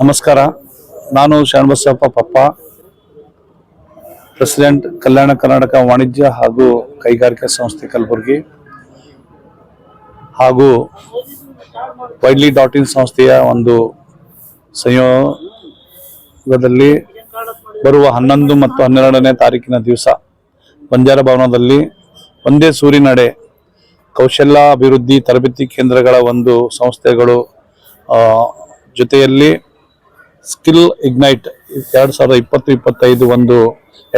ನಮಸ್ಕಾರ. ನಾನು ಶರಣಬಸಪ್ಪ ಪಪ್ಪ, ಪ್ರೆಸಿಡೆಂಟ್ ಕಲ್ಯಾಣ ಕರ್ನಾಟಕ ವಾಣಿಜ್ಯ ಹಾಗೂ ಕೈಗಾರಿಕಾ ಸಂಸ್ಥೆ ಕಲಬುರಗಿ ಹಾಗೂ ವೈಡ್ಲಿ.ಇನ್ ಸಂಸ್ಥೆಯ ಒಂದು ಸಂಯೋಗದಲ್ಲಿ ಬರುವ 11 ಮತ್ತು 12ನೇ ತಾರೀಕಿನ ದಿವಸ ಬಂಜಾರ ಭವನದಲ್ಲಿ ಒಂದೇ ಸೂರಿನಡೆ ಕೌಶಲ್ಯ ಅಭಿವೃದ್ಧಿ ತರಬೇತಿ ಕೇಂದ್ರಗಳ ಒಂದು ಸಂಸ್ಥೆಗಳು ಜೊತೆಯಲ್ಲಿ ಸ್ಕಿಲ್ ಇಗ್ನೈಟ್ 2020-25 ಒಂದು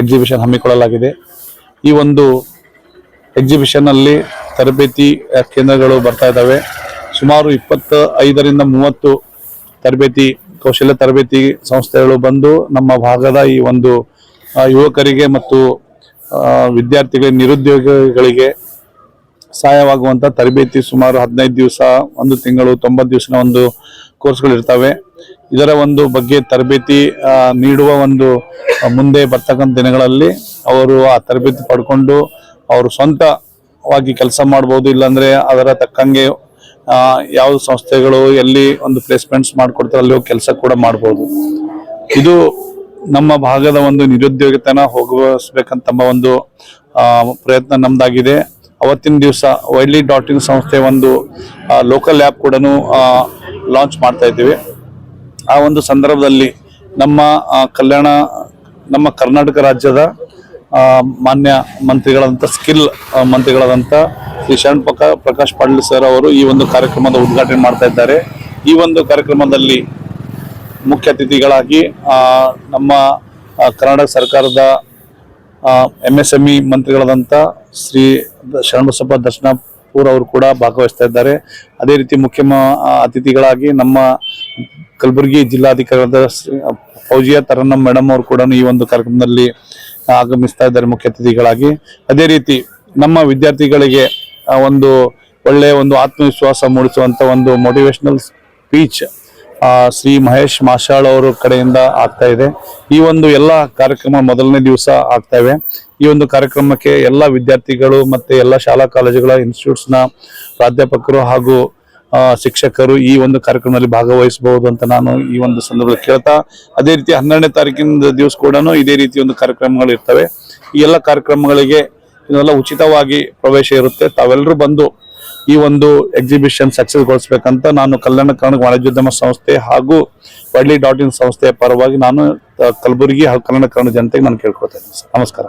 ಎಕ್ಸಿಬಿಷನ್ ಹಮ್ಮಿಕೊಳ್ಳಲಾಗಿದೆ. ಈ ಒಂದು ಎಕ್ಸಿಬಿಷನ್ ಅಲ್ಲಿ ತರಬೇತಿ ಕೇಂದ್ರಗಳು ಬರ್ತಾ ಇದ್ದಾವೆ. ಸುಮಾರು 25ರಿಂದ 30 ಕೌಶಲ್ಯ ತರಬೇತಿ ಸಂಸ್ಥೆಗಳು ಬಂದು ನಮ್ಮ ಭಾಗದ ಈ ಒಂದು ಯುವಕರಿಗೆ ಮತ್ತು ವಿದ್ಯಾರ್ಥಿಗಳಿಗೆ, ನಿರುದ್ಯೋಗಿಗಳಿಗೆ ಸಹಾಯವಾಗುವಂತ ತರಬೇತಿ ಸುಮಾರು 15 ದಿವಸ, 1 ತಿಂಗಳು, 90 ದಿವಸದ ಒಂದು ಕೋರ್ಸ್ಗಳು ಇರ್ತವೆ. ಇದರ ಒಂದು ಬಗ್ಗೆ ತರಬೇತಿ ನೀಡುವ ಒಂದು ಮುಂದೆ ಬರ್ತಕ್ಕಂಥ ದಿನಗಳಲ್ಲಿ ಅವರು ಆ ತರಬೇತಿ ಪಡ್ಕೊಂಡು ಅವರು ಸ್ವಂತವಾಗಿ ಕೆಲಸ ಮಾಡ್ಬೋದು. ಇಲ್ಲಾಂದ್ರೆ ಅದರ ತಕ್ಕಂಗೆ ಯಾವ ಸಂಸ್ಥೆಗಳು ಎಲ್ಲಿ ಒಂದು ಪ್ಲೇಸ್ಮೆಂಟ್ಸ್ ಮಾಡ್ಕೊಡ್ತಾರೆ ಅಲ್ಲಿ ಕೆಲಸ ಕೂಡ ಮಾಡ್ಬೋದು. ಇದು ನಮ್ಮ ಭಾಗದ ಒಂದು ನಿರುದ್ಯೋಗಿತನ ಹೋಗಿಸಬೇಕಂತ ಒಂದು ಪ್ರಯತ್ನ ನಮ್ದಾಗಿದೆ. ಅವತ್ತಿನ ದಿವಸ ವೈಡ್ಲಿ.ಇನ್ ಸಂಸ್ಥೆ ಒಂದು ಲೋಕಲ್ ಆ್ಯಪ್ ಕೂಡ ಲಾಂಚ್ ಮಾಡ್ತಾ ಇದ್ದೀವಿ. ಆ ಒಂದು ಸಂದರ್ಭದಲ್ಲಿ ನಮ್ಮ ಕರ್ನಾಟಕ ರಾಜ್ಯದ ಮಾನ್ಯ ಮಂತ್ರಿಗಳಾದಂಥ ಸ್ಕಿಲ್ ಮಂತ್ರಿಗಳಾದಂಥ ಶ್ರೀ ಪ್ರಕಾಶ್ ಪಾಟೀಲ್ ಸರ್ ಅವರು ಈ ಒಂದು ಕಾರ್ಯಕ್ರಮದ ಉದ್ಘಾಟನೆ ಮಾಡ್ತಾ ಇದ್ದಾರೆ. ಈ ಒಂದು ಕಾರ್ಯಕ್ರಮದಲ್ಲಿ ಮುಖ್ಯ ಅತಿಥಿಗಳಾಗಿ ನಮ್ಮ ಕರ್ನಾಟಕ ಸರ್ಕಾರದ MSME ಮಂತ್ರಿಗಳಾದಂಥ ಶ್ರೀ ಶರಣಬಸಪ್ಪ ದರ್ಶನಪುರ್ ಅವರು ಕೂಡ ಭಾಗವಹಿಸ್ತಾ ಇದ್ದಾರೆ. ಅದೇ ರೀತಿ ಮುಖ್ಯ ಅತಿಥಿಗಳಾಗಿ ನಮ್ಮ ಕಲಬುರಗಿ ಜಿಲ್ಲಾಧಿಕಾರಿಯಾದ ಫೌಜಿಯಾ ತರನ್ನಂ ಮೇಡಮ್ ಅವರು ಕೂಡ ಈ ಒಂದು ಕಾರ್ಯಕ್ರಮದಲ್ಲಿ ಆಗಮಿಸ್ತಾ ಇದ್ದಾರೆ ಮುಖ್ಯ ಅತಿಥಿಗಳಾಗಿ. ಅದೇ ರೀತಿ ನಮ್ಮ ವಿದ್ಯಾರ್ಥಿಗಳಿಗೆ ಒಂದು ಒಳ್ಳೆಯ ಒಂದು ಆತ್ಮವಿಶ್ವಾಸ ಮೂಡಿಸುವಂತ ಒಂದು ಮೋಟಿವೇಶನಲ್ ಸ್ಪೀಚ್ ಶ್ರೀ ಮಹೇಶ್ ಮಾಷಾಳ್ ಅವರ ಕಡೆಯಿಂದ ಆಗ್ತಾ ಇದೆ. ಈ ಒಂದು ಎಲ್ಲ ಕಾರ್ಯಕ್ರಮ ಮೊದಲನೇ ದಿವಸ ಆಗ್ತಾ ಇವೆ. ಈ ಒಂದು ಕಾರ್ಯಕ್ರಮಕ್ಕೆ ಎಲ್ಲ ವಿದ್ಯಾರ್ಥಿಗಳು ಮತ್ತೆ ಎಲ್ಲ ಶಾಲಾ ಕಾಲೇಜುಗಳ ಇನ್ಸ್ಟಿಟ್ಯೂಟ್ಸ್ ನ ಪ್ರಾಧ್ಯಾಪಕರು ಹಾಗೂ ಶಿಕ್ಷಕರು ಈ ಒಂದು ಕಾರ್ಯಕ್ರಮದಲ್ಲಿ ಭಾಗವಹಿಸಬಹುದು ಅಂತ ನಾನು ಈ ಒಂದು ಸಂದರ್ಭದಲ್ಲಿ ಕೇಳ್ತಾ, ಅದೇ ರೀತಿ 12ನೇ ತಾರೀಕಿನ ದಿವಸ ಕೂಡ ಇದೇ ರೀತಿ ಒಂದು ಕಾರ್ಯಕ್ರಮಗಳು ಇರ್ತವೆ. ಈ ಎಲ್ಲ ಕಾರ್ಯಕ್ರಮಗಳಿಗೆ ಇದೆಲ್ಲ ಉಚಿತವಾಗಿ ಪ್ರವೇಶ ಇರುತ್ತೆ. ತಾವೆಲ್ಲರೂ ಬಂದು ಈ ಒಂದು ಎಕ್ಸಿಬಿಷನ್ ಸಕ್ಸಸ್ ಗೊಳಿಸಬೇಕಂತ ನಾನು ಕಲ್ಯಾಣ ಕರ್ನಾಟಕ ವಾಣಿಜ್ಯೋದ್ಯಮ ಸಂಸ್ಥೆ ಹಾಗೂ ವೈಡ್ಲಿ.ಇನ್ ಸಂಸ್ಥೆಯ ಪರವಾಗಿ ನಾನು ಕಲಬುರಗಿ ಹಾಗೂ ಕಲ್ಯಾಣ ಕರ್ನಾಟಕ ಜನತೆಗೆ ನಾನು ಕೇಳ್ಕೊಳ್ತಾ ಇದ್ದೀನಿ. ನಮಸ್ಕಾರ.